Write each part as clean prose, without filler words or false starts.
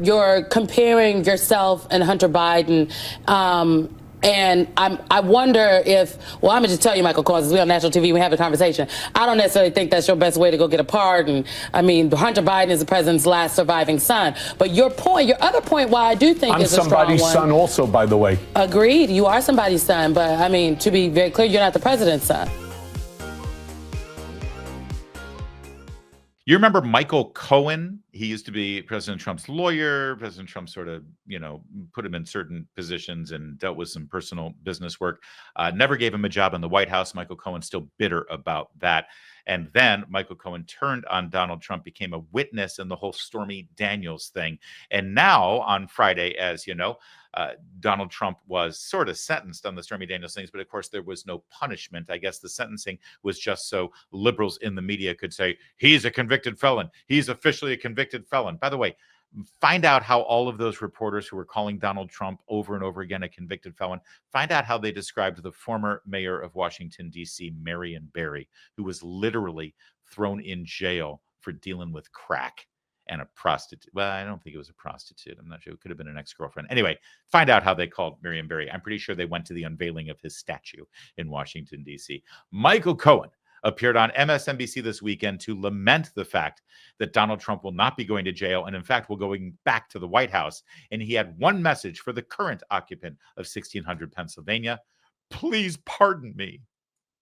you're comparing yourself and Hunter Biden. And I wonder if, well, I'm going to just tell you, Michael Cohen, we're on national TV, we have a conversation. I don't necessarily think that's your best way to go get a pardon. I mean, Hunter Biden is the president's last surviving son. But your other point, why I do think is a strong one. I'm somebody's son also, by the way. Agreed. You are somebody's son. But, I mean, to be very clear, you're not the president's son. You remember Michael Cohen? He used to be President Trump's lawyer. President Trump sort of, put him in certain positions and dealt with some personal business work. Never gave him a job in the White House. Michael Cohen's still bitter about that. And then Michael Cohen turned on Donald Trump, became a witness in the whole Stormy Daniels thing. And now on Friday, as you know, Donald Trump was sort of sentenced on the Stormy Daniels things, but of course there was no punishment. I guess the sentencing was just so liberals in the media could say, he's a convicted felon. He's officially a convicted felon. By the way, find out how all of those reporters who were calling Donald Trump over and over again a convicted felon, find out how they described the former mayor of Washington, D.C., Marion Barry, who was literally thrown in jail for dealing with crack. And a prostitute. Well, I don't think it was a prostitute. I'm not sure. It could have been an ex-girlfriend. Anyway, find out how they called Marion Barry. I'm pretty sure they went to the unveiling of his statue in Washington, D.C. Michael Cohen appeared on MSNBC this weekend to lament the fact that Donald Trump will not be going to jail and, in fact, will going back to the White House. And he had one message for the current occupant of 1600 Pennsylvania. Please pardon me.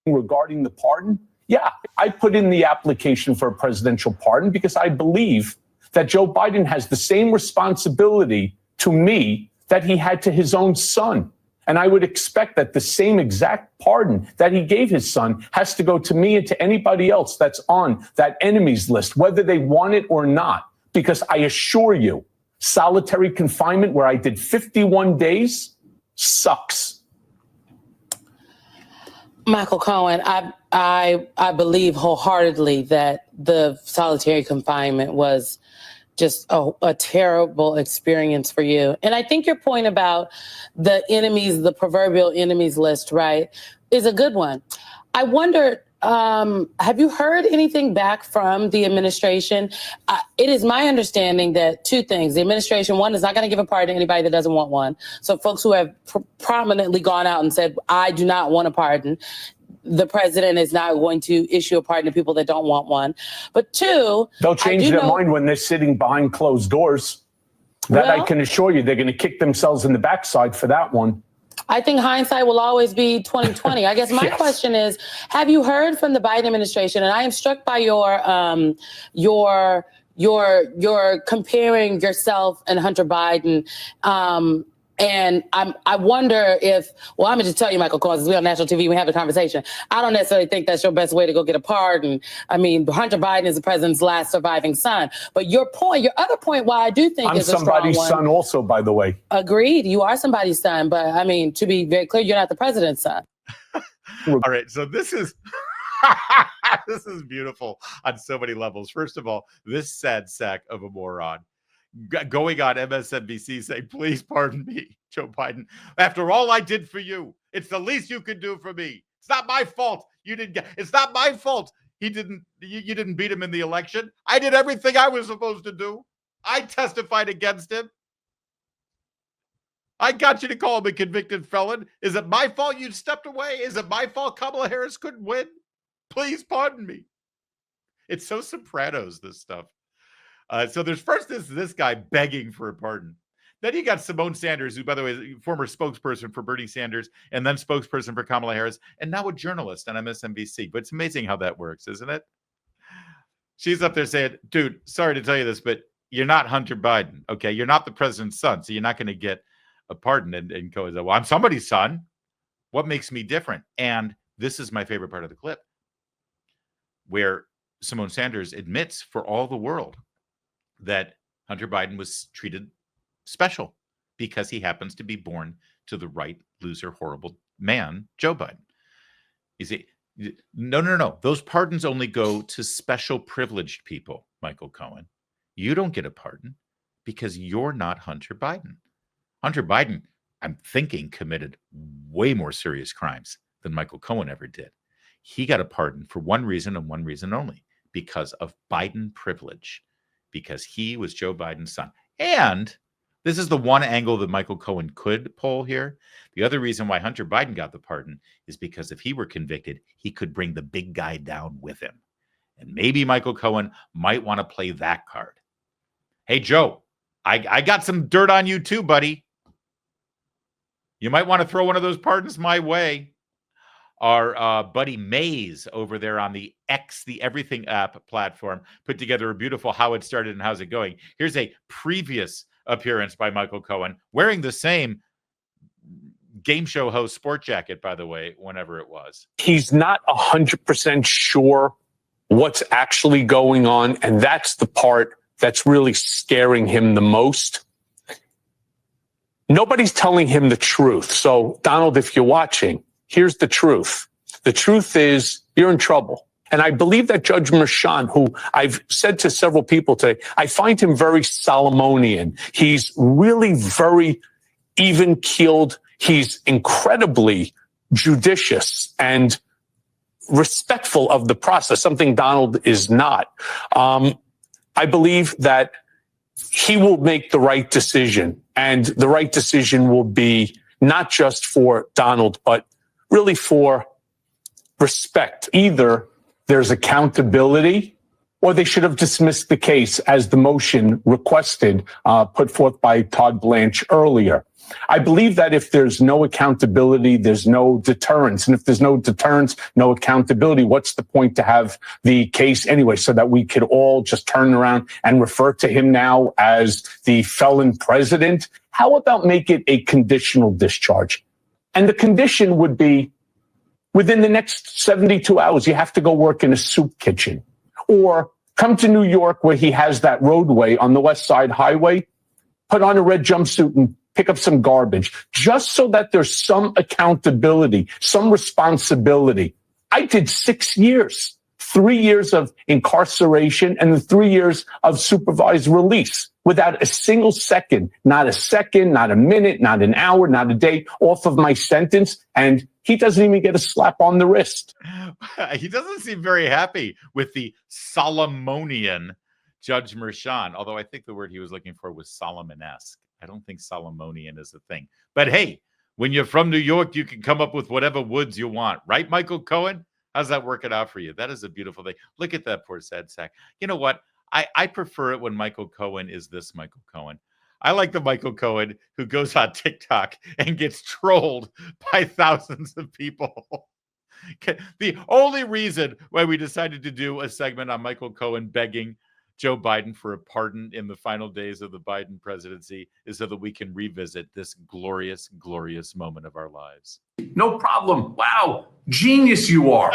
Regarding the pardon, yeah, I put in the application for a presidential pardon because I believe that Joe Biden has the same responsibility to me that he had to his own son. And I would expect that the same exact pardon that he gave his son has to go to me and to anybody else that's on that enemies list, whether they want it or not. Because I assure you, solitary confinement where I did 51 days sucks. Michael Cohen, I believe wholeheartedly that the solitary confinement was just a terrible experience for you. And I think your point about the enemies, the proverbial enemies list, right, is a good one. I wonder, have you heard anything back from the administration? It is my understanding that two things. The administration, one, is not going to give a pardon to anybody that doesn't want one. So folks who have prominently gone out and said, I do not want a pardon. The president is not going to issue a pardon to people that don't want one. But two, they'll change their mind when they're sitting behind closed doors. That I can assure you, they're going to kick themselves in the backside for that one. I think hindsight will always be 20/20. I guess my question is, have you heard from the Biden administration? And I am struck by your comparing yourself and Hunter Biden. And I wonder if, well, I'm going to just tell you, Michael Cohen, we're on national TV, we have a conversation. I don't necessarily think that's your best way to go get a pardon. I mean, Hunter Biden is the president's last surviving son. But your other point, why I do think is a strong one. I'm somebody's son also, by the way. Agreed. You are somebody's son. But I mean, to be very clear, you're not the president's son. All right. So this is this is beautiful on so many levels. First of all, this sad sack of a moron going on MSNBC saying, please pardon me, Joe Biden. After all I did for you, it's the least you could do for me. It's not my fault. It's not my fault. You didn't beat him in the election. I did everything I was supposed to do. I testified against him. I got you to call him a convicted felon. Is it my fault you stepped away? Is it my fault Kamala Harris couldn't win? Please pardon me. It's so Sopranos, this stuff. So there's first this guy begging for a pardon. Then you got Simone Sanders, who, by the way, is former spokesperson for Bernie Sanders and then spokesperson for Kamala Harris, and now a journalist on MSNBC. But it's amazing how that works, isn't it? She's up there saying, dude, sorry to tell you this, but you're not Hunter Biden, okay? You're not the president's son, so you're not going to get a pardon. And Cohen said, well, I'm somebody's son. What makes me different? And this is my favorite part of the clip, where Simone Sanders admits for all the world that Hunter Biden was treated special because he happens to be born to the right, loser, horrible man, Joe Biden. You see, no. Those pardons only go to special privileged people, Michael Cohen. You don't get a pardon because you're not Hunter Biden. Hunter Biden, I'm thinking, committed way more serious crimes than Michael Cohen ever did. He got a pardon for one reason and one reason only, because of Biden privilege, because he was Joe Biden's son. And this is the one angle that Michael Cohen could pull here. The other reason why Hunter Biden got the pardon is because if he were convicted, he could bring the big guy down with him. And maybe Michael Cohen might want to play that card. Hey, Joe, I got some dirt on you too, buddy. You might want to throw one of those pardons my way. Our buddy Maze over there on the X, the Everything app platform, put together a beautiful How It Started and How's It Going. Here's a previous appearance by Michael Cohen, wearing the same game show host sport jacket, by the way, whenever it was. He's not 100% sure what's actually going on, and that's the part that's really scaring him the most. Nobody's telling him the truth. So, Donald, if you're watching, here's the truth. The truth is you're in trouble. And I believe that Judge Merchan, who I've said to several people today, I find him very Solomonian. He's really very even-keeled. He's incredibly judicious and respectful of the process, something Donald is not. I believe that he will make the right decision, and the right decision will be not just for Donald, but really for respect. Either there's accountability, or they should have dismissed the case as the motion requested, put forth by Todd Blanche earlier. I believe that if there's no accountability, there's no deterrence. And if there's no deterrence, no accountability, what's the point to have the case anyway, so that we could all just turn around and refer to him now as the felon president? How about make it a conditional discharge? And the condition would be within the next 72 hours, you have to go work in a soup kitchen, or come to New York where he has that roadway on the West Side Highway, put on a red jumpsuit and pick up some garbage, just so that there's some accountability, some responsibility. I did 6 years, 3 years of incarceration and then 3 years of supervised release without a single second, not a minute, not an hour, not a day off of my sentence. And he doesn't even get a slap on the wrist. He doesn't seem very happy with the Solomonian Judge Merchan, although I think the word he was looking for was Solomon-esque. I don't think Solomonian is a thing. But hey, when you're from New York, you can come up with whatever woods you want. Right, Michael Cohen? How's that working out for you? That is a beautiful thing. Look at that poor sad sack. You know what? I prefer it when Michael Cohen is this Michael Cohen. I like the Michael Cohen who goes on TikTok and gets trolled by thousands of people. The only reason why we decided to do a segment on Michael Cohen begging Joe Biden for a pardon in the final days of the Biden presidency is so that we can revisit this glorious, glorious moment of our lives. No problem. Wow. Genius you are.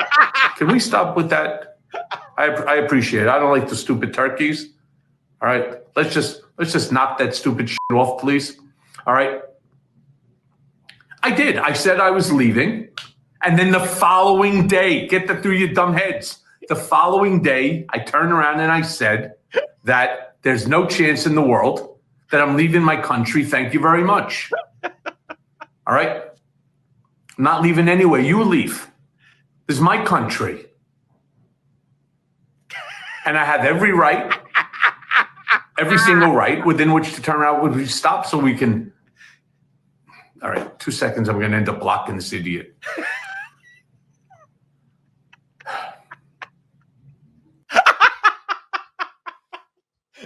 Can we stop with that? I appreciate it. I don't like the stupid turkeys. All right. Let's just knock that stupid shit off, please. All right. I did. I said I was leaving. And then the following day, get that through your dumb heads. The following day, I turned around and I said that there's no chance in the world that I'm leaving my country. Thank you very much. All right. I'm not leaving anywhere. You leave. This is my country. And I have every right, every single right within which to turn around when we stop so we can. All right, 2 seconds. I'm going to end up blocking this idiot.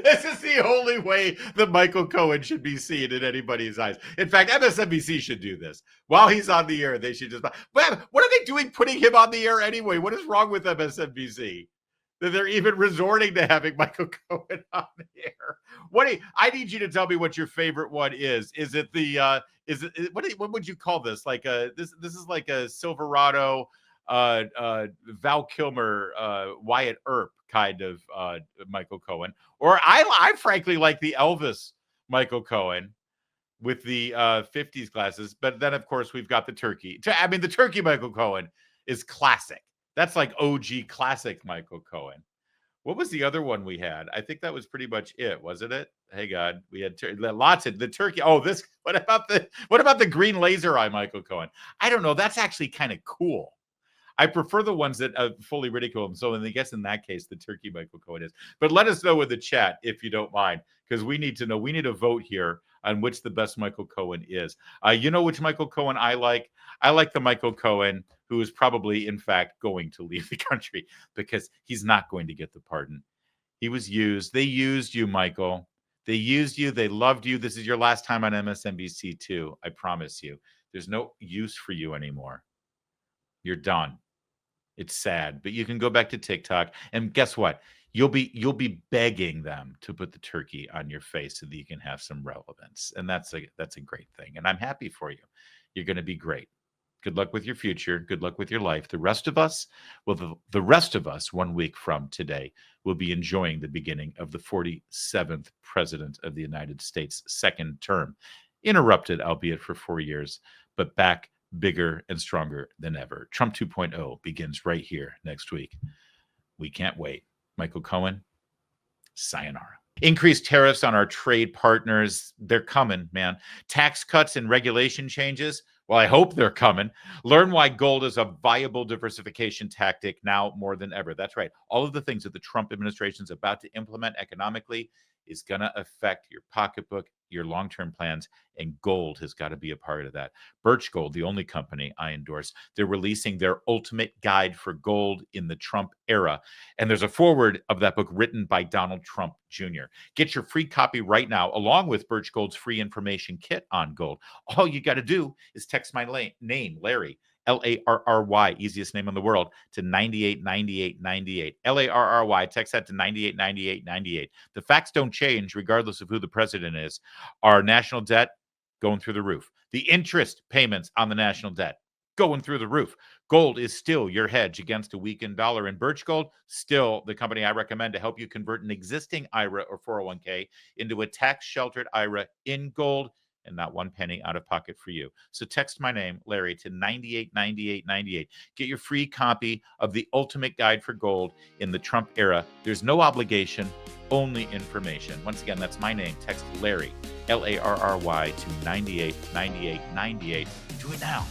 This is the only way that Michael Cohen should be seen in anybody's eyes. In fact, MSNBC should do this. While he's on the air, they should just... What are they doing putting him on the air anyway? What is wrong with MSNBC? That they're even resorting to having Michael Cohen on the air. I need you to tell me what your favorite one is. Is it the... what would you call this? Like this is like a Silverado, Val Kilmer, Wyatt Earp kind of Michael Cohen, or I frankly like the Elvis Michael Cohen with the 50s glasses. But then of course we've got the turkey. I mean, the turkey Michael Cohen is classic. That's like OG classic Michael Cohen. What was the other one we had? I think that was pretty much it, wasn't it? Hey God, we had lots of the turkey. Oh, this. What about the green laser eye Michael Cohen? I don't know. That's actually kind of cool. I prefer the ones that fully ridicule him. So I guess in that case, the turkey Michael Cohen is. But let us know in the chat if you don't mind, because we need to know. We need a vote here on which the best Michael Cohen is. You know which Michael Cohen I like? I like the Michael Cohen who is probably, in fact, going to leave the country because he's not going to get the pardon. He was used. They used you, Michael. They used you. They loved you. This is your last time on MSNBC too. I promise you. There's no use for you anymore. You're done. It's sad, but you can go back to TikTok and guess what? You'll be begging them to put the turkey on your face so that you can have some relevance. And that's a great thing. And I'm happy for you. You're going to be great. Good luck with your future. Good luck with your life. The rest of us, well, the rest of us 1 week from today will be enjoying the beginning of the 47th president of the United States, second term, interrupted, albeit for 4 years, but back bigger and stronger than ever. Trump 2.0 begins right here next week. We can't wait. Michael Cohen, sayonara. Increased tariffs on our trade partners. They're coming, man. Tax cuts and regulation changes. Well, I hope they're coming. Learn why gold is a viable diversification tactic now more than ever. That's right. All of the things that the Trump administration is about to implement economically is going to affect your pocketbook, your long-term plans, and gold has got to be a part of that. Birch Gold, the only company I endorse, they're releasing their ultimate guide for gold in the Trump era. And there's a foreword of that book written by Donald Trump Jr. Get your free copy right now, along with Birch Gold's free information kit on gold. All you got to do is text my name, Larry, Larry, easiest name in the world, to 989898. Larry, text that to 989898. The facts don't change regardless of who the president is. Our national debt going through the roof. The interest payments on the national debt going through the roof. Gold is still your hedge against a weakened dollar. And Birch Gold, still the company I recommend to help you convert an existing IRA or 401k into a tax-sheltered IRA in gold, and not one penny out of pocket for you. So text my name, Larry, to 989898. Get your free copy of the ultimate guide for gold in the Trump era. There's no obligation, only information. Once again, that's my name. Text Larry, Larry, to 989898. Do it now.